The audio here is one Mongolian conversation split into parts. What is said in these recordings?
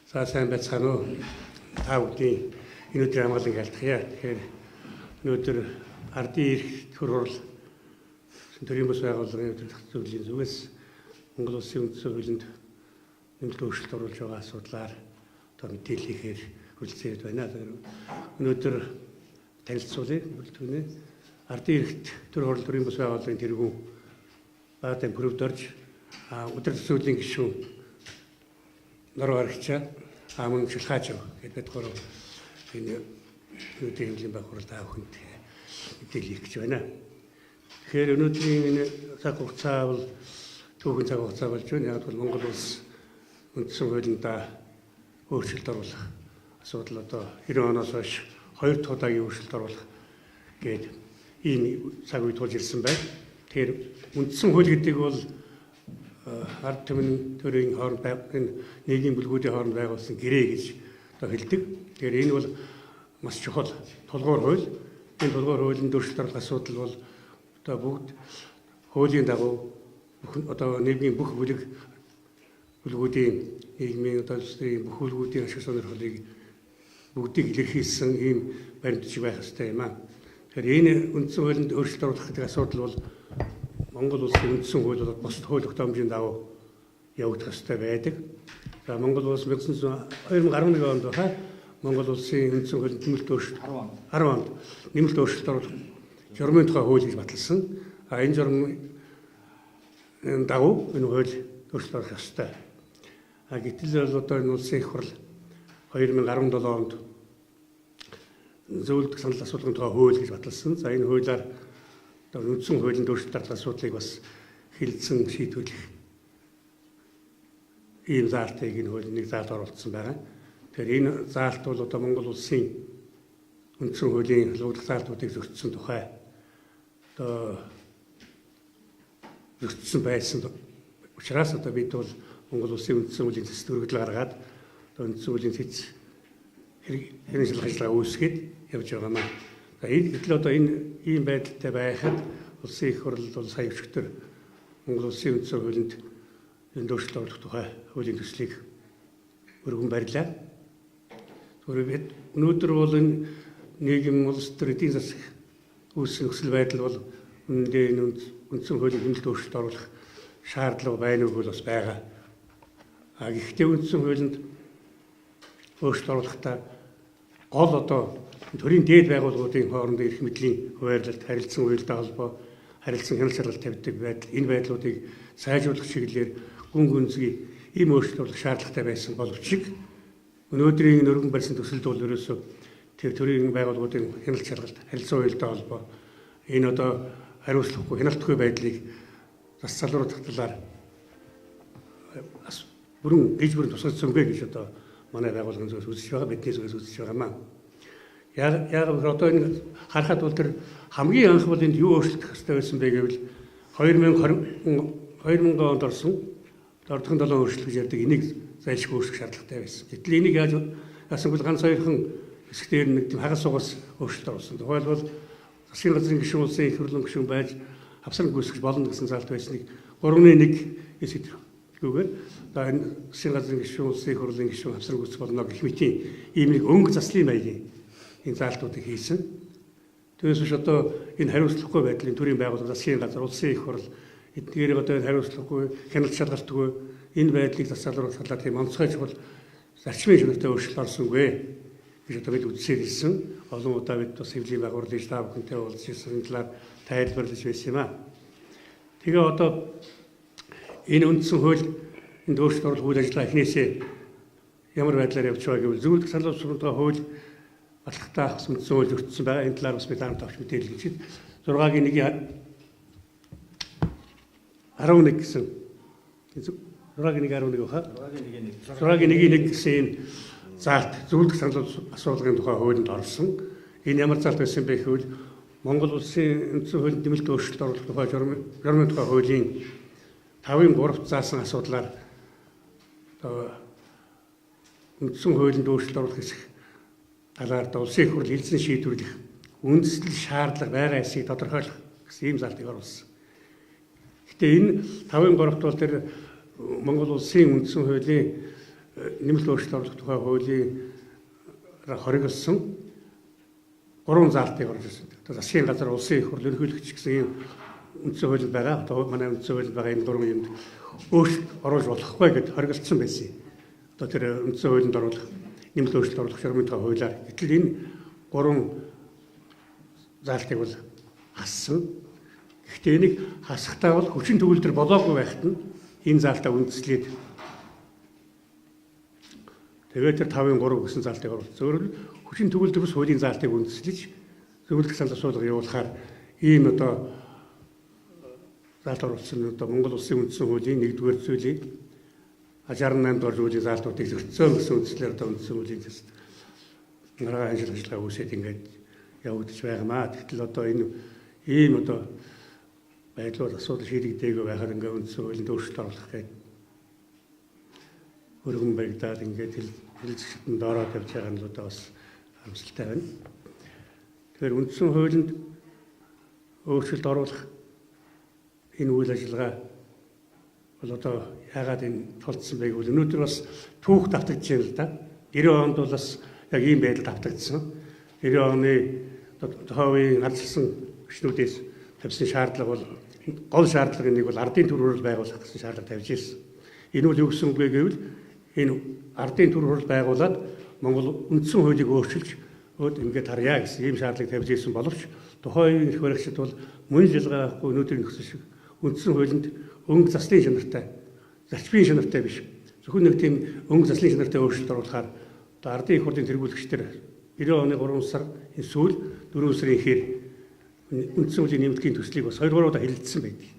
За сайн байцгаана уу? Та бүдгийн өнөөдөр хамгаалан айлтгая. Тэгэхээр өнөөдөр Ардын эрхт төр хурл төрийн бус байгууллагын өдөртөх зөвлөлийн зүгээс Монгол Улсын үндсэн хуулинд нэмэлт өөрчлөлт оруулж байгаа асуудлаар мэдээлэл хийхээр хүрэлцээд байна. Өнөөдөр танилцуулъя. Зөвлөлдөхнээ Ардын эрхт төр хурл төрийн бус байгууллагын тэргүүн баатан бүрөвд орж өдөртөх зөвлөлийн гишүүн нороо аргичаа мөн шилхааж гэдэг гурав энэ өнөөдрийн хэмжээний байх хурал та бүхэнд мэдээлэл хийх гэж байна. Тэгэхээр өнөөдрийн энэ цаг хугацаа бол түүхэн цаг хугацаа болж байна. Яг бол Монгол улс үндсэн хуулинд өөрчлөлт оруулах асуудал одоо 90 оноос хойш 2 дахь удаагийн өөрчлөлт оруулах гээд ийм цаг үед тулж ирсэн байна. Тэгэхээр үндсэн хууль гэдэг бол ард түмэн төрийн хооронд энэ нийгмийн бүлгүүдийн хооронд байгуулсан гэрээ гэж одоо хэлдэг. Тэгэхээр энэ бол маш чухал тулгуур хууль. Энэ тулгуур хуулийн өөрчлөлт оруулах асуудал бол одоо бүгд хуулийн дагуу одоо нийгмийн бүх бүлгүүдийн нийгмийн одоо улсын бүх бүлгүүдийн ашиг сонирхлыг бүгдийг илэрхийлсэн ийм баримт шиг байх хэрэгтэй юм аа. Тэгэхээр энэ үндсэн хуулинд өөрчлөлт оруулах гэдэг асуудал бол Монгол улсын үндсэн хууль бол бусад хууль тогтоомжийн дагуу явагдах ёстой байдаг. За Монгол улс 2011 онд баха Монгол улсын үндсэн хуулинд нэмэлт өөрчлөлт 10 онд нэмэлт өөрчлөлт оруулах журмын тухай хууль гэж баталсан. Энэ журмын дагуу энэ хууль өөрчлөлт оруулах ёстой. Гэтэл бол одоо энэ улсын их хурл 2017 онд зөвлөлдөх санал асуулгын тухай хууль гэж баталсан. За энэ хуулиар үндсэн хуулийн өөрчлөлт оруулах асуудлыг бас хэлэлцэн шийдвэрлэх ийм заалтыг энэ хуулийн нэг заалт оруулсан байгаа. Тэгэхээр энэ заалт бол одоо Монгол улсын үндсэн хуулийн халуудлах заалтуудыг зөрчсөн тухай одоо зөрчсөн байсан учраас одоо бид бол Монгол улсын үндсэн хуулийн цэцэд өргөдөл гаргаад одоо үндсэн хуулийн цэц хэрэг шалгах ажиллагаа үүсгээд явж байгаа маа. За гэтэл одоо энэ ийм байдалтай байхад улсын их хурл бол сая өчигдөр Монгол улсын үндсэн хуулинд энэ өөрчлөлт оруулах тухай хуулийн төслийг өргөн барьлаа. Өнөөдөр бол энэ нийгэм улс төр эдийн засаг үүссэн нөхцөл байдал бол үнэндээ энэ үндсэн хуулийн нэмэлт өөрчлөлт оруулах шаардлага байна уу бас байгаа. Гэхдээ үндсэн хуулинд өөрчлөлт оруулахдаа гол одоо төрийн дээд байгууллагуудын хоорондын эрх мэдлийн хуваарлалт, харилцан уялдаа холбоо, харилцан хяналт шалгалт тавьдаг байдал, энэ байдлуудыг сайжруулах чиглэлээр гүн гүнзгий ийм өөрчлөлт оруулах шаардлагатай байсан боловч өнөөдрийн өргөн барьсан төсөлд бол ерөөсөө тэр төрийн байгууллагуудын хяналт шалгалт, харилцан уялдаа холбоо энэ одоо хариуцлагагүй, хяналтгүй байдлыг зас залруулах талаар бүрэн тусгацсангүй гэж одоо манай байгууллагын зүгээс үзэж байгаа, бидний зүгээс үзэж байгаа маа. Яг одоо энэ харахад бол тэр хамгийн анх бол энд юу өөрчлөгдөх ёстой байсан бэ гэвэл 2000 онд орсон ордхон 7 өөрчлөлт гэж ярьдаг энийг зайлшгүй өөрчлөх шаардлагатай байсан. Гэтэл энийг яаж яасангүй ганц хоёрхан хэсгээр нэг тийм хагас сугас өөрчлөлт оруулсан. Тухайлбал засгийн газрын гишүүн улсын их хурлын гишүүн байж авсран гүйцэтгэж болно гэсэн заалт байсныг 3-1 эсэгдэрхгүйгээр одоо энэ засгийн газрын гишүүн улсын их хурлын гишүүн авсран гүйцэх болно гэх мэтийн ийм нэг өнгө заслын маягийн энэ заалтуудыг хийсэн. Түүнээс биш одоо энэ хариуцлагагүй байдлын төрийн байгууллага, засгийн газар, улсын их хурл эдгээр одоо энэ хариуцлагагүй, хяналт шалгалтгүй энэ байдлыг засалруулах талаар тийм онцгой чухал зарчмын шүнэгтэй өөрчлөлт орсонгүй гэж одоо бид үзсээр хэлсэн. Олон удаа бид бас хэвлэлийн байгууллагын та бүхэнтэй уулзж ирсэн талаар тайлбарлаж байсан юм аа. Тэгээ одоо энэ үндсэн хууль энд өөрчлөлт оруулах үйл ажиллагаа эхнээсээ ямар байдлаар явж байгаа гэвэл зөвлөлдөх санал асуулгын хууль батлагтаа бас үндсэн хууль зөрчсөн байгаа. Энэ талаар бас бид хамт авч мэдээлэл гэж 6-гийн 1-11 гэсэн 6-гийн 1-11 баха 6-гийн 1-1 гэсэн энэ заалт зөвлөлдөх санал асуулгын тухай хуулинд орсон. Энэ ямар заалт байсан бэ гэвэл Монгол улсын үндсэн хуулинд нэмэлт өөрчлөлт оруулах тухай журмын тухай хуулийн 5-3 заасан асуудлаар үндсэн хуулинд өөрчлөлт оруулах хэсэг талаар улсын их хурл хэлсэн шийдвэрлэх үндэслэл шаардлага байгаа эсийг тодорхойлох гэсэн ийм залтыг оруулсан. Гэтэ энэ 5-3 бол тэр Монгол улсын үндсэн хуулийн нэмэлт өөрчлөлт оруулах тухай хуулийн хориглосон 3 заалтыг орж ирсэн. Засгийн газар улсын их хурл ерөнхийлөгч гэсэн ийм үндсэн хуулинд байгаа. Одоо манай үндсэн хуулинд байгаа энэ 3 юмд өөрчлөлт оруулж болохгүй гэж хориглосон байсан. Одоо тэр үндсэн хуулинд оруулах нэмэлт өөрчлөлт оруулах шуурмын тухай хуулиар. Гэтэл энэ 3 заалтыг бол хассан. Гэхдээ энийг хасахтаа бол хүчин төгөлдөр болоогүй байхад нь энэ заалтаа үндэслээд тэгээд тэр 5-ын 3 гэсэн заалтыг оруулсан. Зөвхөн хүчин төгөлдөр бас хуулийн заалтыг үндэслэж зөвлөлдөх санал асуулга явуулахаар ийм одоо заалт оруулсан одоо Монгол Улсын үндсэн хуулийн 1-р зүйлийг 68 дугаар зүйлийн заалтуудыг зөрчсөн гэсэн үндслээр одоо үндсэн хуулийн тест нараа ажиллагаа үүсээд ингээд явагдаж байгаамаа. Тэгтэл одоо энэ ийм одоо байдлууд асуудал шийдэгдээгүй байхад ингээд үндсэн хуулинд өөрчлөлт оруулах гэдэг өргөн баригдаад ингээд хэлцэгтэн доороо тавьж байгаа нь одоо бас харамсалтай байна. Тэгэхээр үндсэн хуулинд өөрчлөлт оруулах энэ үйл ажиллагаа бол одоо яагаад энэ тулдсан байг бол өнөөдөр бас түүх давтагдж байна л да. 90 онд бол бас яг ийм байдал давтагдсан. 90 оны тухайн алчсан гүшнүүдээс тавьсан шаардлага бол гол шаардлагын нэг бол ардын төр хурал байгуулах гэсэн шаардлага тавьж ирсэн. Энэ бол юу гэсэн үг вэ гэвэл энэ ардын төр хурал байгуулад Монгол үндсэн хуулийг өөрчилж ингээд харьяа гэсэн ийм шаардлага тавьж ирсэн боловч тухайн их баригчид бол мөн жилгаахгүй өнөөдрийн нөхцөл шиг үндсэн хуулинд өнгө заслын шанартай, зарчмын шанартай биш. Зөвхөн нэг тийм өнгө заслын шанартай өөрчлөлт оруулахаар одоо ардын их хурлын тэргүүлэгчдэр 90 оны 3 сар энэ сүүл 4 сарын ихээр үндсэн хуулийн нэмэлтийн төслийг бас 2-3 удаа хэлэлцсэн байдаг.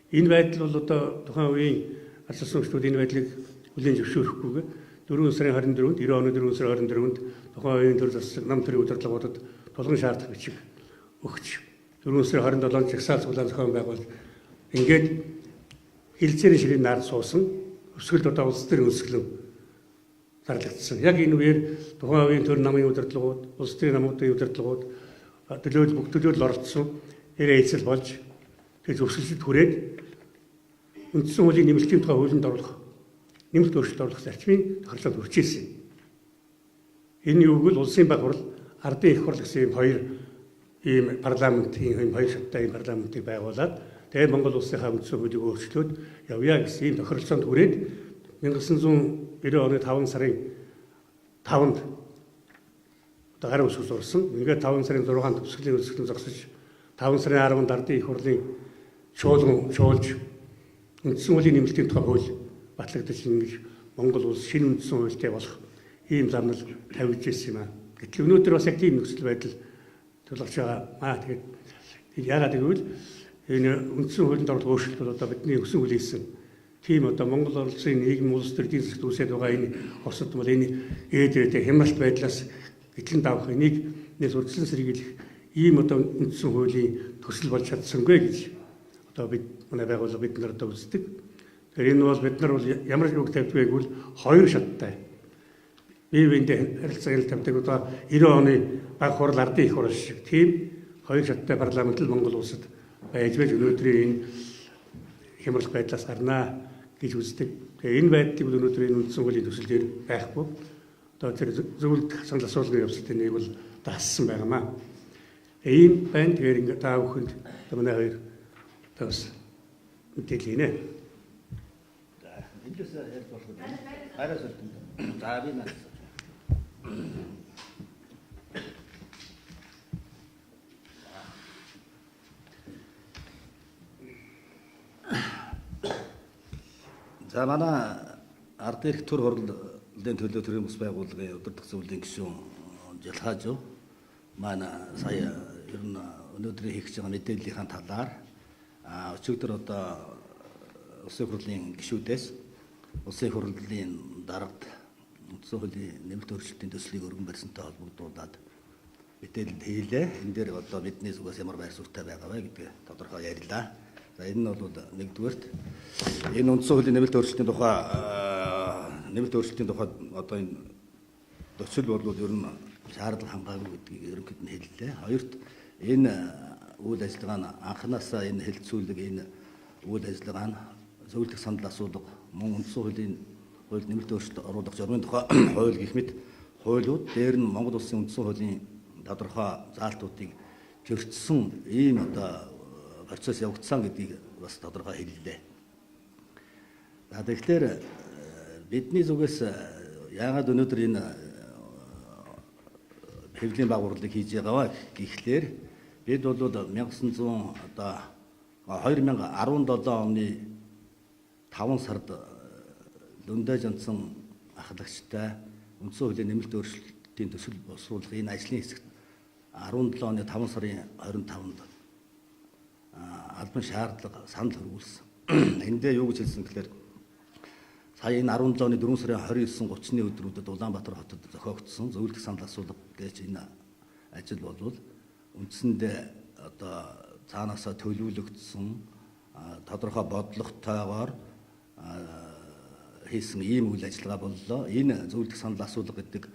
Энэ байдал бол одоо тухайн үеийн алчсан гүшнүүд энэ байдлыг хүлээн зөвшөөрөхгүйгээр 4 сарын 24-нд 90 оны 4 сарын 24-нд тухайн үеийн төр засаг нам төрийн удирдлагуудад тулгын шаардах бичиг өгч 4 сарын 27-нд жагсаал цуглаан зохион байгуул ингээд хилцээрийн ширийн наар суусан өсгөлд одоо улс төрийн өсгөлөв зарлагдсан. Яг энэ үеэр тухайн үеийн төр намын удирдлагууд, улс төрийн намуудын удирдлагууд бүх төлөөлөл оролцсон эцэл болж тэгээд зөвшөөрлөлд хүрээд үндсэн хуулийн нэмэлтийн тухай хуулинд оруулах нэмэлт өөрчлөлт оруулах зарчмын тохиолдолд хүрч ирсэн. Энэ юу гэвэл улсын баг хурал, ардын их хурал гэсэн ийм парламентын хоёр шаттай ийм парламентыг байгуулад тэгээд Монгол улсынхаа үндсэн хуулийг өөрчлөөд явъя гэсэн ийм тохиолдолд хүрээд 1990 оны 5 сарын 5-нд одоо гарын үсгээс урсан. Ингээд 5 сарын 6-нд төсгөлийн өсгөлөнд зогсож 5 сарын 10-нд ардын их хурлын шуулж үндсэн хуулийн нэмэлтийн тухай хууль батлагдаж ингэж Монгол улс шинэ үндсэн хуультай болох ийм замнал тавьж ирсэн юм аа. Гэтэл өнөөдөр бас яг тийм нөхцөл байдал тулгарч байгаа. Тэгээд яагаад гэвэл энэ үндсэн хуулинд оруулах өөрчлөлт бол одоо бидний өсөн хүлээсэн тийм одоо Монгол улсын нийгэм улс төрийн засагт үүсээд байгаа энэ орсод бол энэ ээдрээ хямралт байдлаас гэтлэн давах энийг зөрчсөн сэргийлэх ийм одоо үндсэн хуулийн төсөл болж чадсангүй гэж одоо манай байгууллага бид нар одоо үздэг. Тэгэхээр энэ бол бид нар бол ямар үг тавьдгүй гэвэл хоёр шаттай. Бие биендээ харилцааг тавьдаг одоо 90 оны баг хурал ардын их хурал шиг тийм хоёр шаттай парламент л Монгол улсад байж өнөөдрийн энэ хямралт байдлаас гарнаа гэж үздэг. Тэгээ энэ байдлыг бол өнөөдрийн үндсэн хуулийн төсөл дээр байхгүй. Одоо тэр зөвлөлдөх санал асуулгын явцад энийг бол даассан байнамаа. Ийм байна. Тэгэхээр ингээд та бүхэнд манай хоёр бас мэдээлэлийнэ. За эндээс ярьж болох юм. Хайраас өртөнд. За би наас. За манай ардын эрхт төр хурлын төлөө төрийн бас байгууллагын удирдах зөвлөлийн гишүүн Жалхаажуу манай сая ер нь өнөөдрийн хийх байгаа мэдээллийн талаар өчигдөр одоо улсын хурлын гишүүдээс улсын хурлын дарагт үндсэн хуулийн нэмэлт өөрчлөлтийн төслийг өргөн барьсантай холбогдуулаад мэдээлэл хийлээ. Энэ дээр одоо бидний зүгээс ямар байр суурьтай байгаа вэ гэдгээ тодорхой ярьлаа. За энэ нь бол нэгдүгээрт энэ үндсэн хуулийн нэмэлт өөрчлөлтийн тухай одоо энэ төсөл бол ер нь шаардлага хангаагүй гэдгийг ерөнхийд нь хэллээ. Хоёрт энэ үйл ажиллагаа нь анханасаа энэ хэлцүүлэг энэ үйл ажиллагаа нь зөвлөлдөх санал асуулга мөн үндсэн хуулийн хууль нэмэлт өөрчлөлт оруулах журмын тухай хууль гэх мэт хуулиуд дээр нь Монгол Улсын үндсэн хуулийн тодорхой заалтуудыг зөрчсөн ийм процесс явагдсан гэдгийг бас тодорхой хэллээ. За тэгэхээр бидний зүгээс яагаад өнөөдөр энэ хэвлэлийн байгууллагыг хийж байгаа гэхлээр бид бол 2017 оны 5 сард Лүндэж онцсон ахлагчтай үндсэн хуулийн нэмэлт өөрчлөлтийн төсөл боловсруулах энэ ажлын хэсэгт 17 оны 5 сарын 25-нд албан шаардлага санал хөрвүүлсэн. Эндээ юу гэж хэлсэн гэхээр сая энэ 17 оны 4 сарын 29-30-ны өдрүүдэд Улаанбаатар хотод зохиогдсон зөвлөлдөх санал асуулга гэж энэ ажил болвол үндсэндээ цаанаасаа төлөвлөгдсөн тодорхой бодлоготойгоор хийсэн ийм үйл ажиллагаа боллоо. Энэ зөвлөлдөх санал асуулга гэдэг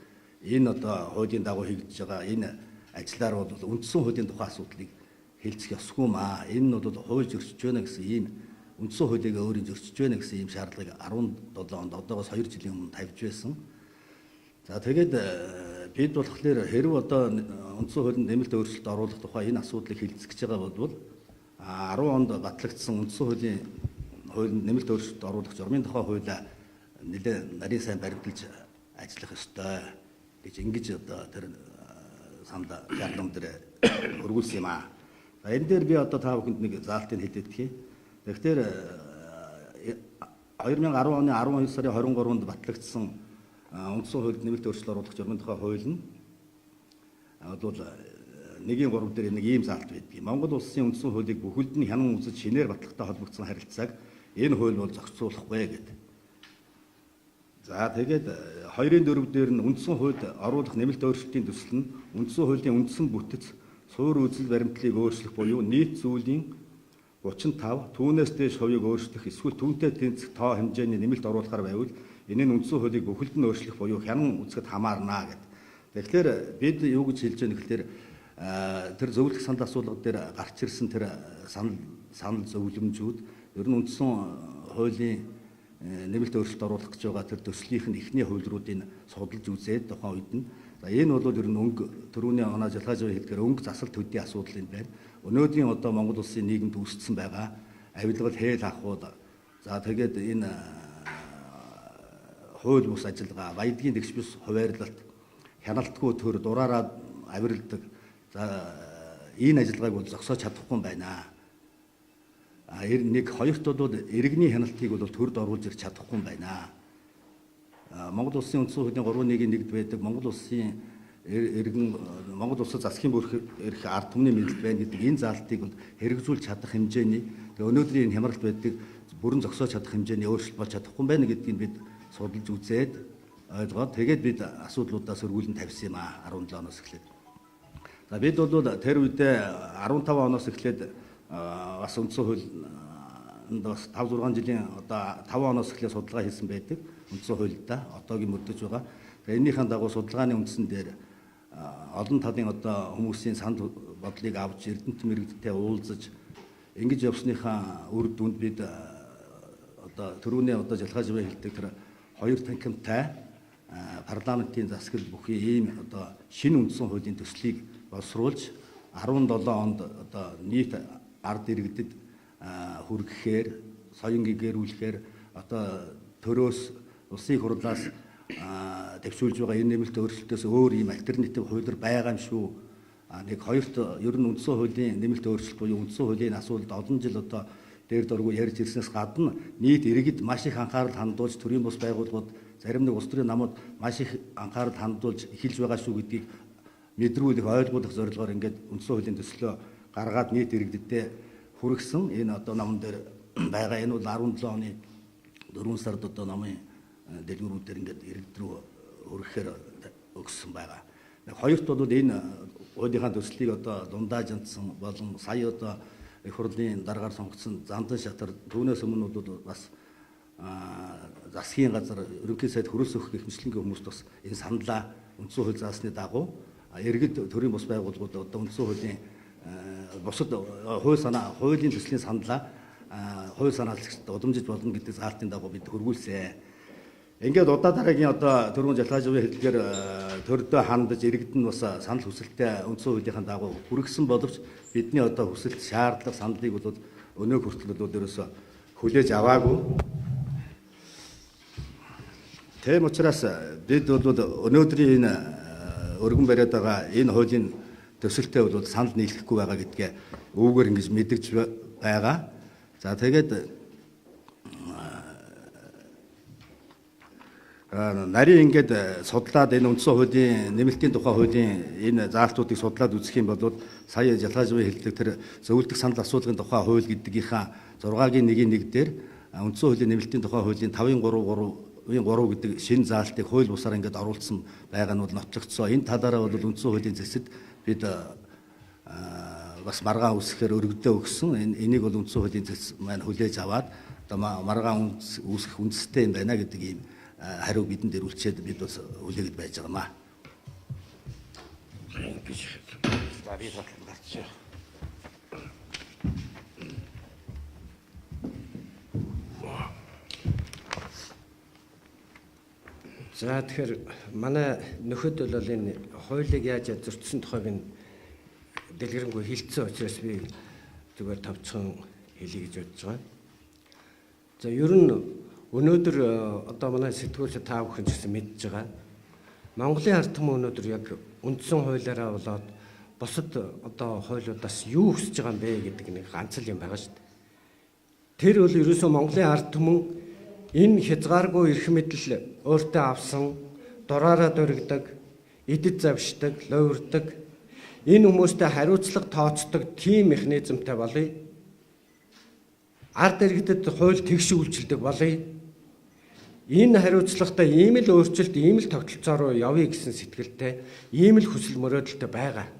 энэ хуулийн дагуу хийгдэж байгаа энэ ажлаар бол үндсэн хуулийн тухай асуудлыг хэлцэх ёсгүй маа. Энэ нь бол хууль зөрчиж байна гэсэн ийм үндсэн хуулийг өөрийн зөрчиж байна гэсэн ийм шаардлагыг 17 онд одоогоос 2 жилийн өмнө тавьж байсан. За тэгээд бид болохоор хэрв үндсэн хуулинд нэмэлт өөрчлөлт оруулах тухай энэ асуудлыг хэлцэж байгаа бол 10 онд батлагдсан үндсэн хуулийн нэмэлт өөрчлөлт оруулах журмын тухай хуулиа нэлээд нарийн сайн баримталж ажиллах ёстой гэж ингэж тэр санал шаардлага дээр хөрвүүлсэн юм аа. За энэ дээр би та бүхэнд нэг заалтыг хэлээд тгий. Тэгэхээр 2010 оны 12 сарын 23-нд батлагдсан үндсэн хуулинд нэмэлт өөрчлөлт оруулах журмын тухай хууль нь бол 1-3 дээр нэг ийм заалт байдаг. Монгол улсын үндсэн хуулийг бүхэлд нь хянан үзэж шинээр батлагтай холбогдсон харилцааг энэ хууль бол зохицуулахгүй гэдэг. За тэгээд 2-4 дээр нь үндсэн хуульд оруулах нэмэлт өөрчлөлтийн төсөл нь үндсэн хуулийн үндсэн бүтэц суур үзэл баримтлалыг өөрчлөх буюу нийт зүйлийн 35 түүнээс дээш хувийг өөрчлөх эсвэл түүнтэй тэнцэх тоо хэмжээний нэмэлт оруулахаар байвал энэ нь үндсэн хуулийг бүхэлд нь өөрчлөх буюу хянан үзэхэд хамаарна гэдэг. Тэгэхээр бид юу гэж хэлж байгаа нөхөлдөр тэр зөвлөлдөх санал асуулга дээр гарч ирсэн тэр санал зөвлөмжүүд ер нь үндсэн хуулийн нэмэлт өөрчлөлт оруулах гэж байгаа тэр төслийнх нь эхний хуулиудыг судалж үзээд тухайн үед нь энэ бол ер нь түрүүний оноо жалгаажийн хэлдгээр өнгө засал төдий асуудал юм байна. Өнөөдрийн Монгол улсын нийгэмд үүссэн байгаа авилгал хээл ахуйд за тэгээд энэ хууль бус ажиллагаа баядгийн тэгш бус хуваарлалт хяналтгүй төр дураараа авиралдаг за энэ ажиллагааг бол зогсоож чадахгүй байна. Нэг хоёрт бол иргэний хяналтыг бол төрд оруулж ирч чадахгүй байна. Монгол улсын үндсэн хуулийн 3.1-д байдаг Монгол улсын иргэн Монгол улсад засгийн бүрх эрх ард түмний мэдлэл байна гэдэг энэ заалтыг бол хэрэгжүүлж чадах хэмжээний тэгээ өнөөдрийн хямралт байдаг бүрэн зогсоож чадах хэмжээний өөрчлөлт болж чадахгүй байна гэдгийг бид судалж үзээд ойлгоод тэгээд бид асуудлуудаа сөргүүлэн тавьсан юм аа 17 оноос эхлээд. За бид бол тэр үедээ 15 оноос эхлээд бас үндсэн хууль бас 5-6 жилийн 5 оноос эхлээд судалгаа хийсэн байдаг үндсэн хуульдаа одоогийн мөрдөж байгаа. Тэгээ энийхэн дагуу судалгааны үндсэн дээр олон талын хүмүүсийн санал бодлыг авч эрдэнэт мэрэгдтэй уулзаж ингэж явсныхаа үр дүнд бид түрүүний жалгаажмын хэлдэг тэр хоёр танхимтай парламентын засаг бүхий ийм шинэ үндсэн хуулийн төслийг боловсруулж 17 онд нийт ард иргэдэд хүргэхээр соён гэгэрүүлэхээр төрөөс улсын хурлаас төвшүүлж байгаа энэ нэмэлт өөрчлөлтөөс өөр ийм альтернатив хуулиар байгаа юм шүү. Нэг хоёрт ер нь үндсэн хуулийн нэмэлт өөрчлөлт буюу үндсэн хуулийн асуудалд олон жил дээр дөрвөө ярьж ирснээс гадна нийт иргэд маш их анхаарал хандуулж төрийн бус байгууллагууд зарим нэг улс төрийн намууд маш их анхаарал хандуулж эхэлж байгаа шүү гэдгийг мэдрүүлэх ойлгуулах зорилгоор ингээд үндсэн хуулийн төслөө гаргаад нийт иргэдэд хүргэсэн. Энэ номон дээр байгаа энэ бол 17 оны 4 сард номын дэлгүүрүүдээр ингээд иргэд рүү хүргэхээр өгсөн байгаа. Хоёрт бол энэ хуулийнхаа төслийг дундаажсан болон сая их хурлын дараагаар сонгогдсон Зандан шатар түүнээс өмнө бол бас засгийн газар ерөнхий сайд хөрөлс өгөх гэх мэтлэнгийн хүмүүст бас энэ саналаа үндсэн хууль заасны дагуу иргэд төрийн бус байгууллагууд үндсэн хуулийн бусад хуулийн төслийн саналаа хууль санаалагчид удамжиж болно гэдэг заалтын дагуу бид хөрвүүлсэн. Ингээд удаа дараагийн одоо түрүүн Жалхааживын хэлдгээр төрдөө хандаж иргэдэн бас санал хүсэлтээ үндсэн хуулийнхаа дагуу хүргэсэн боловч бидний одоо хүсэлт шаардлага саналыг бол өнөө хүртэл бол ерөөсө хүлээж аваагүй. Тийм учраас бид бол өнөөдрийн энэ өргөн бариад байгаа энэ хуулийн төсөлтөө бол санал нийлэхгүй байгаа гэдгээ өвгөр ингэж мэдгэж байгаа. За тэгээд нарийн ингээд судлаад энэ үндсэн хуулийн нэмэлтийн тухай хуулийн энэ заалтуудыг судлаад үзэх юм бол сая Жалхааживын хэлдэг тэр зөвлөлдөх санал асуулгын тухай хууль гэдгийнхаа 6-гийн 1-1 дээр үндсэн хуулийн нэмэлтийн тухай хуулийн 5-3 гэдэг шинэ заалтыг хууль бусаар ингээд оруулсан байгаа нь бол нотлогдсон. Энэ талаараа бол үндсэн хуулийн зэсэд бид бас маргаан үүсгэхээр өргөдөө өгсөн. Энийг бол үндсэн хуулийн зэс маань хүлээж аваад одоо маргаан үүсгэх үндэстэй юм байна гэдэг ийм хариу бидэнд ирүүлчихэд бид бас үлээгээд байж байгаамаа. Ингэж би бодлоо гарчаа. За тэгэхээр манай нөхөд бол энэ хуулийг яаж зөрчсөн тухайг нь дэлгэрэнгүй хэлцсэн учраас би зүгээр тавцхан хэлье гэж бодож байгаа. За ер нь өнөөдөр одоо манай сэтгүүлч та бүхэн ч гэсэн мэдж байгаа. Монголын ард түмэн өнөөдөр яг үндсэн хуулиараа болоод бусад одоо хуулиудаас юу хүсэж байгаа юм бэ гэдэг нэг ганц л юм байгаа шүү дээ. Тэр бол ерөөсөө Монголын ард түмэн энэ хязгааргүй эрх мэдэл өөртөө авсан, дураараа дуригдаг, идэд завшдаг, ловирдаг, энэ хүмүүстэй хариуцлага тооцдог тийм механизмтай болъё. Ард иргэдэд хууль тэгш үйлчилдэг болъё. Энэ хариуцлагатай ийм л өөрчлөлт, ийм л тогтолцоо руу явъя гэсэн сэтгэлтэй, ийм л хүсэл мөрөөдөлтэй байгаа.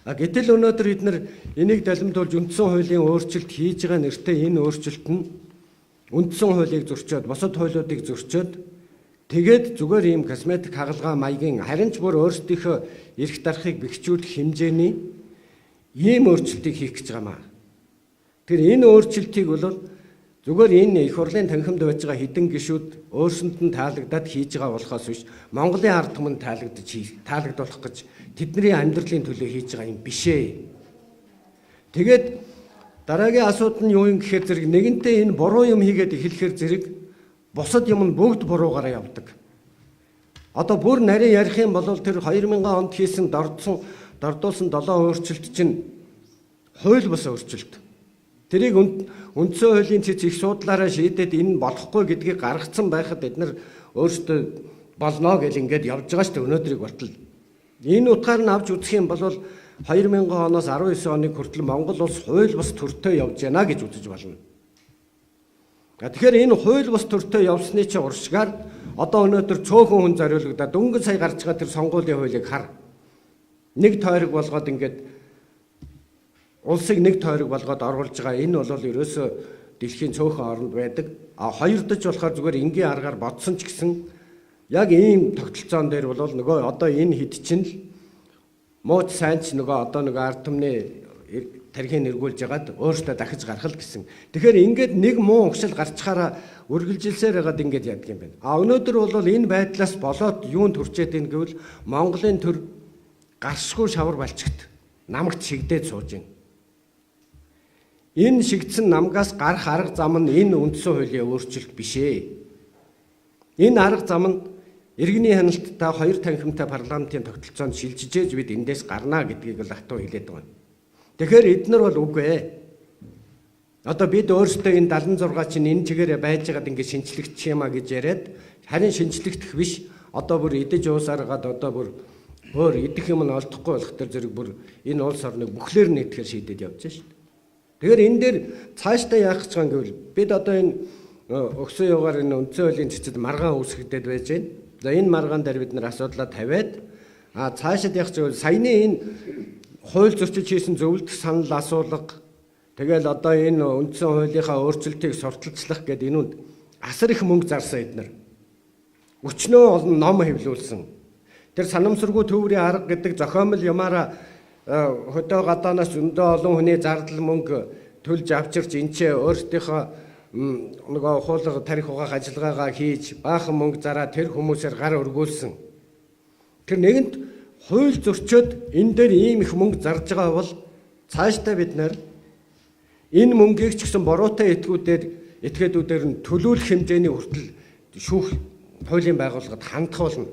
Гэтэл өнөөдөр бид нар энийг далимдуулж үндсэн хуулийн өөрчлөлт хийж байгаа нэртэй энэ өөрчлөлт нь үндсэн хуулийг зөрчөөд, бусад хуулиудыг зөрчөөд тэгээд зүгээр ийм косметик хагалгаа маягийн харин ч бүр өөрсдийнхөө эрх дарахыг бэхжүүлэх хэмжээний ийм өөрчлөлтийг хийх гэж байгаамаа. Тэр энэ өөрчлөлтийг бол зүгээр энэ их хурлын танхимд байж байгаа хэдэн гишүүд өөрсөнд нь таалагдаад хийж байгаа болохоос биш Монголын ард түмэнд таалагдуулах гэж тэдний амьдралын төлөө хийж байгаа юм биш ээ. Тэгээд дараагийн асуудал нь юу юм гэхээр зэрэг нэгэнтээ энэ буруу юм хийгээд эхлэхээр зэрэг бусад юм нь бүгд буруугаараа явдаг. Одоо бүр нарийн ярих юм бол тэр 2000 онд хийсэн дордуулсан 7 өөрчлөлт чинь хууль бус өөрчлөлт. Тэрийг үндсэн хуулийн цэц их судлаараа шийдээд энэ болохгүй гэдгийг гаргацсан байхад бид нар өөрсдөө болно гэж ингээд явж байгаа шүү дээ өнөөдрийг болтол. Энэ утгаар нь авч үзэх юм бол 2000 оноос 19 оны хүртэл Монгол улс хууль бус төртөө явж байна гэж үзэж болно. Тэгэхээр энэ хууль бус төртөө явсны чинь уршгаар одоо өнөөдөр цөөхөн хүн зориулагдаад дөнгөж сая гарч байгаа тэр сонгуулийн хуулийг хар. Нэг тойрог болгоод ингээд улсыг нэг тойрог болгоод оруулж байгаа энэ бол ерөөсөө дэлхийн цөөхөн оронд байдаг. Хоёр дахь болохоор зүгээр энгийн аргаар бодсон ч гэсэн яг ийм тогтолцоон дээр бол нөгөө одоо энэ хэд чинь л мууч сайн ч нөгөө одоо нөгөө ард түмний тархийг эргүүлж ягаад өөртөө дахиж гарах л гэсэн. Тэгэхээр ингээд нэг муу угшил гарчхаараа үргэлжилсээр байгаад ингээд яадаг юм байна. Өнөөдөр бол энэ байдлаас болоод юунд хүрчээд ийн гэвэл Монголын төр гаршгүй шавар балчигт намагт шигдээд сууж байна. Энэ шигдсэн намгаас гарах арга зам нь энэ үндсэн хуулийн өөрчлөлт биш ээ. Энэ арга зам нь иргэний хяналттай хоёр танхимтай парламентын тогтолцоонд шилжижээж бид эндээс гарнаа гэдгийг л хатуу хэлээд байгаа. Тэгэхээр эднэр бол үгүй ээ. Одоо бид өөрсдөө энэ 76 чинь энэ чигээрээ байж байгаад ингэ шинчлэгдчих юмаа гэж яриад харин шинчлэгдэх биш. Одоо бүр идэж уусаргаад одоо бүр өөр идэх юм нь олдохгүй болох төр зэрэг бүр энэ улс орныг бүхлээр нэгтгэхэр шийдээд явж байна шүү дээ. Тэгэхээр энэ дээр цаашдаа яах гэж байгаа юм гэвэл бид одоо энэ өгсөн югаар энэ үндсэн хуулийн цэцэд маргаан үүсгэгдээд байж байна. За энэ маргаан дээр бид нар асуудлаа тавиад цаашид яах гэж саяны энэ хууль зөрчиж хийсэн зөвлөлдөх санал асуулга тэгэл одоо энэ үндсэн хуулийнхаа өөрчлөлтийг сурталчлах гэдэг энүүнд асар их мөнгө зарсан эднэр. Өчнөө олон ном хэвлүүлсэн. Тэр санамсаргүй төврийн арга гэдэг зохиомл юмараа хөдөө гадаанаас өндөө олон хүний зардал мөнгө төлж авчирч энчээ өөрсдийнхөө нөгөө хууль тарих угаах ажиллагаагаа хийж баахан мөнгө зараа тэр хүмүүсээр гар өргүүлсэн. Тэр нэгэнт хууль зөрчөөд энэ дээр ийм их мөнгө зарж байгаа бол цаашдаа бид нар энэ мөнгийг ч гэсэн буруутай этгээдүүдээр нь төлөвлөх хэмжээний хүртэл шүүх хуулийн байгууллагад хандах болно.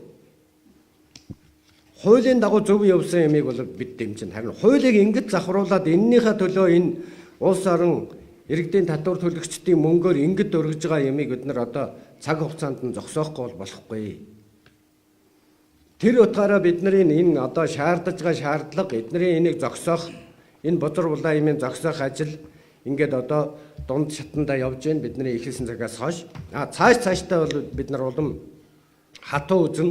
Хуулийн дагуу зөв явсан юмыг бол бид дэмжинэ. Харин хуулийг ингэж завхруулад эннийхээ төлөө энэ улс орон иргэдийн татвар төлөгчдийн мөнгөөр ингэж өргөж байгаа юмыг бид нар одоо цаг хугацаанд нь зогсоохгүй болохгүй. Тэр утгаараа бидний энэ одоо шаардаж байгаа шаардлага эдний энийг зогсоох энэ бузар булаа юмыг зогсоох ажил ингээд одоо дунд шатандаа явж байна бидний ихэлсэн цагаас хойш. Цаашдаа бол бид нар улам хатуу үзэн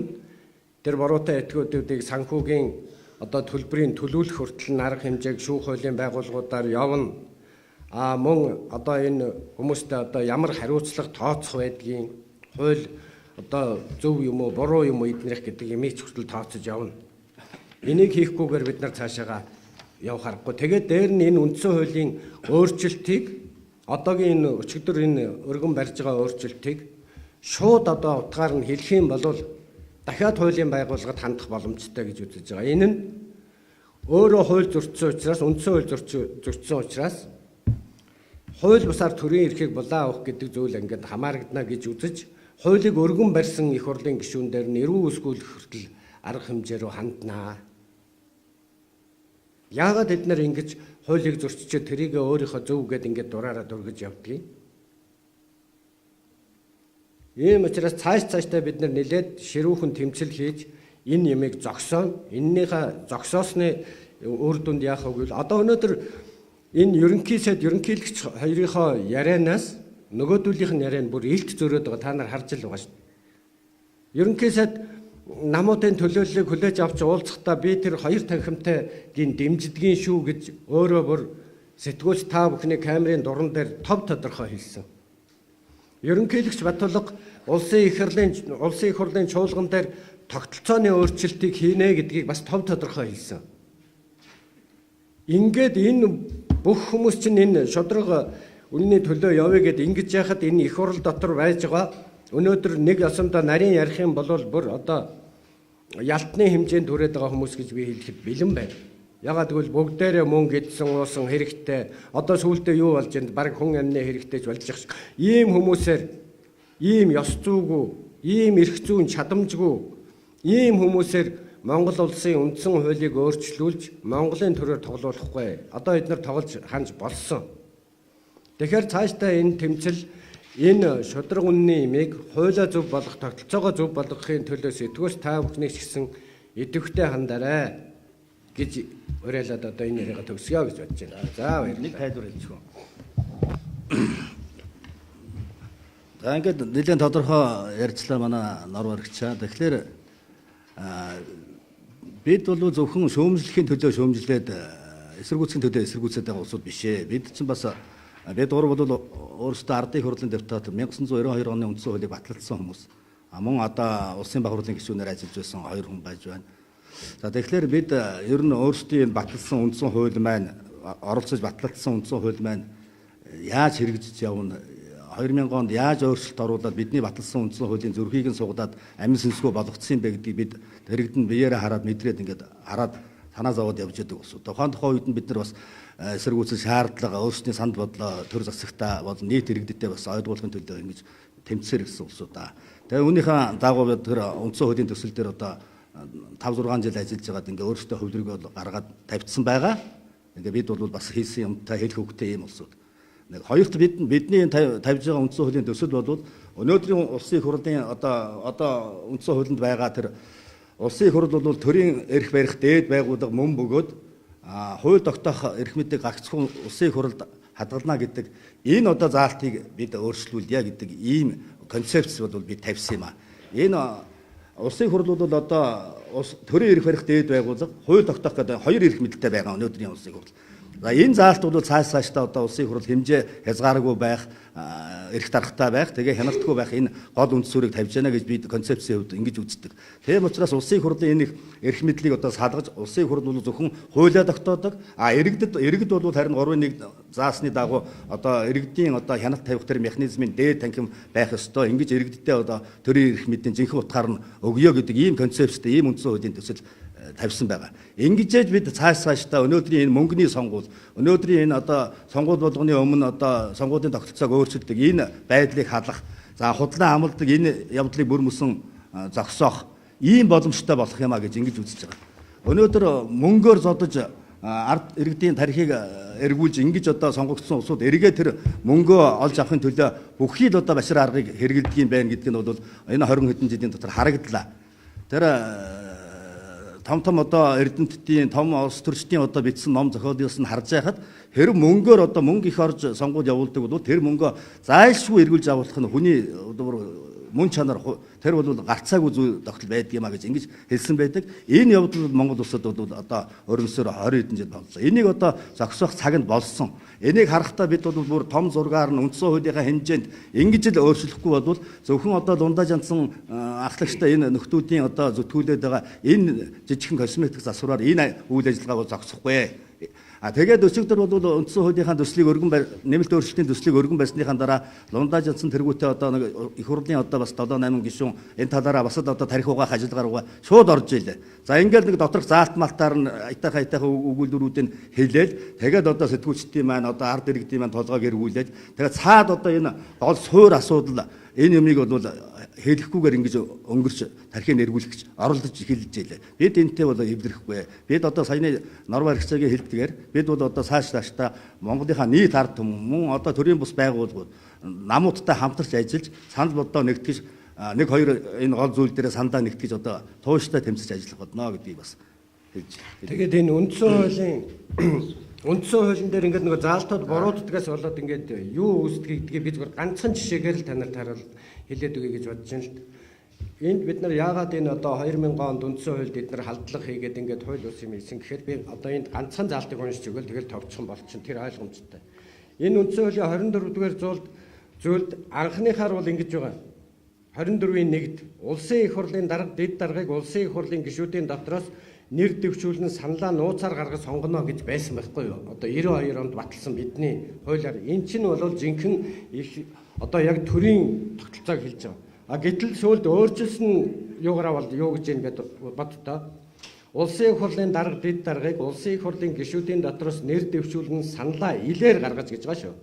тэр буруутай этгээдүүдийг санхүүгийн одоо төлбөрийн төлөвлөх хүртэл арга хэмжээг шүүх хуулийн байгууллагуудаар явна. Мөн одоо энэ хүмүүстээ одоо ямар хариуцлага тооцох байдгийг хууль одоо зөв юм уу буруу юм уу эднэрх гэдэг юмыг хүртэл тооцож явна. Энийг хийхгүйгээр бид нар цаашаага явах аргагүй. Тэгээд дээр нь энэ үндсэн хуулийн өөрчлөлтийг одоогийн энэ өчигдөр энэ өргөн барьж байгаа өөрчлөлтийг шууд одоо утгаар нь хэлэх юм бол дахиад хуулийн байгууллагад хандах боломжтой гэж үзэж байгаа. Энэ нь өөрөө хууль зөрчсөн учраас үндсэн хууль зөрчсөн учраас хууль бусаар төрийн эрхийг булаа авах гэдэг зүйл ингээд хамаарагдана гэж үзэж хуулийг өргөн барьсан их хурлын гишүүн дээр нь эрүү үсгүүлэх хүртэл арга хэмжээ рүү ханднаа. Яагаад бид нар ингэж хуулийг зөрчиж тэрийг өөрийнхөө зөв гэдээ ингээд дураараа дургиж явдгийг? Ийм учраас цаашдаа бид нар нэлээд ширүүхэн тэмцэл хийж энэ ямыг зогсооно. Эннийхээ зогсоосны үр дүнд яах вэ гэвэл одоо өнөөдөр энэ ерөнхийлөгч хоёрынхоо ярианаас нөгөөдүүлийнх нь яриа нь бүр илт зөрөөд байгаа та нар харж л байгаа шүү дээ. Ерөнхий сайд намуудын төлөөллийг хүлээж авч уулзахдаа би тэр хоёр танхимтай гин дэмждгийн шүү гэж өөрөө бүр сэтгүүлч та бүхний камерын дуран дээр тов тодорхой хэлсэн. Ерөнхийлөгч Батулга улсын их хурлын чуулган дээр тогтолцооны өөрчлөлтийг хийнэ гэдгийг бас тов тодорхой хэлсэн. Ингээд энэ бүх хүмүүс чинь энэ шудраг үнний төлөө явъя гэд ингэж яхад энэ их хурл дотор байж байгаа өнөөдөр нэг ясамдаа нарийн ярих юм бол бүр одоо ялтны хэмжээнд хүрээд байгаа хүмүүс гэж би хэлэхэд бэлэн байна. Ягаад гэвэл бүгдээрээ мөнгө идсэн уусан хэрэгтэй. Одоо сүүлдээ юу болж байна? Бараг хүн амны хэрэгтэйж болж байгаа ш. Ийм хүмүүсээр ийм ёс зүйгүй, ийм эрх зүйн чадамжгүй, ийм хүмүүсээр Монгол улсын үндсэн хуулийг өөрчлүүлж Монголын төрөөр тоглоулахгүй. Одоо бид нар тоглож ханж болсон. Тэгэхээр цаашдаа энэ тэмцэл энэ шудраг үнний имийг хуулиа зөв болгох, тогтолцоогоо зөв болгохын төлөө сэтгүүлч та бүхнийг ч гэсэн идэвхтэй хандарай гэж уриалаад одоо энэ яриага төгсгөө гэж бодож байна. За баярлалаа. Нэг тайлбар хэлчихв. За ингээд нэлээд тодорхой ярьцлаа манай нор баригчаа. Тэгэхээр бид бол зөвхөн шүүмжлэхийн төлөө шүүмжлээд эсэргүүцхийн төлөө эсэргүүцээд байгаа улсууд биш ээ. Бид чинь бас бид гур бол өөрсдөө Ардын хурлын депутат 1992 оны үндсэн хуулийг батлагдсан хүмүүс. Мөн одоо улсын баг хурлын гишүүнээр ажиллаж байсан 2 хүн байж байна. За тэгэхээр бид ер нь өөрсдийн баталсан үндсэн хууль маань оролцож батлагдсан үндсэн хууль маань яаж хэрэгжиж явна 2000 онд яаж өөрчлөлт оруулаад бидний баталсан үндсэн хуулийн зүрхийг нь сугадаад амин сүнсгөө болгоцсон юм бэ гэдгийг бид тэрэгдэн биеэрээ хараад мэдрээд ингээд хараад санаа зовоод явж байдаг ус. Тухайн үед нь бид нар бас эсэргүүцэл шаардлага өөрсдийн санд бодлоо төр засагтаа бол нийт иргэдтэй бас ойлгуулахын төлөө ингэж тэмцээр гэсэн улсуудаа. Тэгээ үүнийхээ дагуу бид тэр үндсэн хуулийн төсөл дээр одоо 5-6 жил ажиллаж байгаад ингээ өөрсдөө хөвлөрийг бол гаргаад тавьчихсан байгаа. Ингээ бид бол бас хийсэн юмтай хэлэх хөвгтэй юм улсууд. Нэг хоёрт бидний тавьж байгаа үндсэн хуулийн төсөл бол өнөөдрийн улсын хурлын одоо үндсэн хуулинд байгаа тэр улсын хурл бол төрийн эрх барих дээд байгууллага мөн бөгөөд хууль тогтоох эрх мэдийг гагцхүү улсын хуралд хадгална гэдэг энэ одоо заалтыг бид өөрчлүүлье гэдэг ийм концепц бол бид тавьсан юм а. Энэ улсын хурл бол одоо төрийн эрх барих дээд байгууллага хууль тогтоох гэдэг хоёр эрх мэдэлтэй байгаа өнөөдрийн улсын хурл. За энэ заалт бол цаашдаа одоо улсын хурал хэмжээ хязгааргүй байх, эрх дарахтай байх, тэгээ хяналтгүй байх энэ гол үнд сүрийг тавьж яана гэж бид концепцийн хувьд ингэж үздэг. Тийм учраас улсын хурлын энэ эрх мэдлийг одоо салгаж улсын хурал бол зөвхөн хуулиа тогтоодог. Иргэд бол харин 3-1 заасны дагуу одоо иргэдийн одоо хяналт тавих тэр механизмын дээд танхим байх ёстой. Ингэж иргэддээ одоо төрийн эрх мэдлийн жинхэнэ утгаар нь өгье гэдэг ийм концепцтэй ийм үндсэн хуулийн төсөл тавьсан байгаа. Ингэжээж бид цаашдаа өнөөдрийн энэ мөнгөний сонгуул, өнөөдрийн энэ одоо сонгуул болгоны өмнө одоо сонгуулийн тогтолцоог өөрчилдөг энэ байдлыг халах, за худлаа амладаг энэ явдлыг бүр мөсөн зогсоох ийм боломжтой болох юмаа гэж ингэж үзэж байгаа. Өнөөдөр мөнгөөр зодож ард иргэдийн тарихыг эргүүлж ингэж одоо сонгогдсон улсууд эргээ тэр мөнгөө олж авахын төлөө бүхий л одоо башир аргыг хэрэгэлдэг юм байна гэдг нь бол энэ 20 хэдэн жилийн дотор харагдлаа. Тэр том одоо эрдэмтдийн том улс төрчдийн одоо бичсэн ном зохиолоос нь харж байхад хэрэг мөнгөөр одоо мөнгө их орж сонгуул явуулдаг бол тэр мөнгөө зайлшгүй эргүүлж авах нь хүний мөн чанар тэр бол гарцаагүй зүйл тогтол байдаг юм а гэж ингэж хэлсэн байдаг. Энэ явдал Монгол улсад бол одоо өрнөсөөр 20 хэдэн жил болсон. Энийг одоо зогсоох цаг нь болсон. Энийг харахтаа бид бол бүр том зургаар нь үндсэн хуулийнхаа хэмжээнд ингэж л өөрчлөхгүй бол зөвхөн одоо дундаа жанцсан ахлагчтай энэ нөхдүүдийн одоо зүтгүүлээд байгаа энэ жижигхэн косметик засвараар энэ үйл ажиллагаа бол зогсохгүй. Тэгээд өчигдөр бол үндсэн хуулийнхаа төслийг нэмэлт өөрчлөлтийн төслийг өргөн барьсныхаа дараа дундаа жанцсан тэргүүтээ одоо нэг их хурлын одоо бас 7-8 гишүүн энэ талаараа бас одоо тарих угаах ажиллагаараа шууд орж ийлээ. За ингээл нэг доторх заалт малтаар нь айтайхан өгүүлбэрүүдийг хэлээл тэгээд одоо сэтгүүлчдийн маань одоо ард иргэдийн маань толгойг эргүүлээд тэгээд цаад одоо энэ гол суур асуудал энэ юмыг бол хэлэхгүйгээр ингэж өнгөрч тархийг эргүүлэх гэж оролдож эхэлж ийлээ. Бид энэтэй бол эвлэрэхгүй. Бид одоо саяны Норвеги хэрэгцээгийн хэлдгээр бид бол одоо цаашдаа Монголынхаа нийт ард түмэн мөн одоо төрийн бус байгууллагууд намуудтай хамтарч ажиллаж санал бодлоо нэгтгэж нэг хоёр энэ гол зүйл дээр сандаа нэгтгэж одоо тууштай тэмцэж ажиллах болно гэдгийг бас хэлж. Тэгээд энэ үндсэн хуулийн дээр ингээд нэг заалтууд бурууддгаас болоод ингээд юу үүсдэг гэдгийг бид ганцхан жишээгээр л танарт харуул хэлээд өгье гэж бодож байна л д. Энд бид нар яагаад энэ одоо 2000 онд үндсэн хуульд бид нар халдлага хийгээд ингээд хууль ус юм ийсэн гэхээр би одоо энд ганцхан заалтыг уншиж өгөөл тэгэл товчхон болчихно. Тэр ойлгомжтой. Энэ үндсэн хуулийн 24-р зүйлд анхныхаар бол ингэж байгаа. 24-ийн 1-д улсын их хурлын дарга дэд даргаыг улсын их хурлын гишүүдийн дотроос нэр дэвшүүлэн саналаа нууцаар гаргаж сонгоно гэж байсан байхгүй юу? Одоо 92 онд баталсан бидний хуулиар эн чинь бол жинхэнэ их одоо яг төрийн тогтолцоог хэлж байгаа. Гэтэл сүүлд өөрчилсөн юугаараа бол юу гэж юм гээд боддоо. Улсын их хурлын дарга дэд даргаыг улсын их хурлын гишүүдийн дотроос нэр дэвшүүлэн саналаа илээр гаргаж гэж байгаа шүү.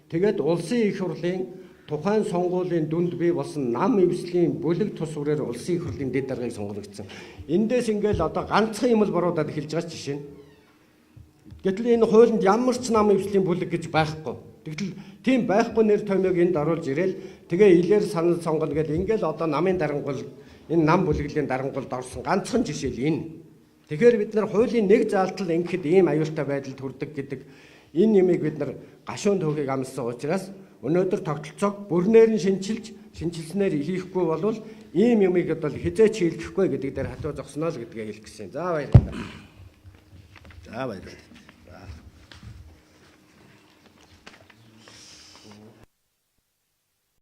Тэгээд улсын их хурлын тухайн сонгуулийн дүнд бий болсон нам эвслийн бүлэг тус үрээр улсын их хурлын дэд даргаыг сонгоно гэсэн. Эндээс ингээл одоо ганцхан юм л буруудаад эхэлж байгаа жишээ нь. Гэтэл энэ хуулинд ямар ч нам эвслийн бүлэг гэж байхгүй. Тэгтэл тийм байхгүй нэр томьёог энд оруулж ирээл тэгээ илээр санал сонгоно гэдэг ингээл одоо намын дарангуул энэ нам бүлэглэлийн дарангуульд орсон ганцхан жишээ л энэ. Тэгэхээр бид нар хуулийн нэг заалтал ингэхэд ийм аюултай байдалд хүрдэг гэдэг энэ нэмийг бид нар гашуун төвгийг амссан учраас өнөөдөр тогтолцоог бүрнээр нь шинжилснээр хийхгүй болвол ийм юмыг бол хизээч хийлгэхгүй гэдэг дээр хатуу зогсноо л гэдгээ хэлэх гэсэн. За баярлалаа. За баярлалаа.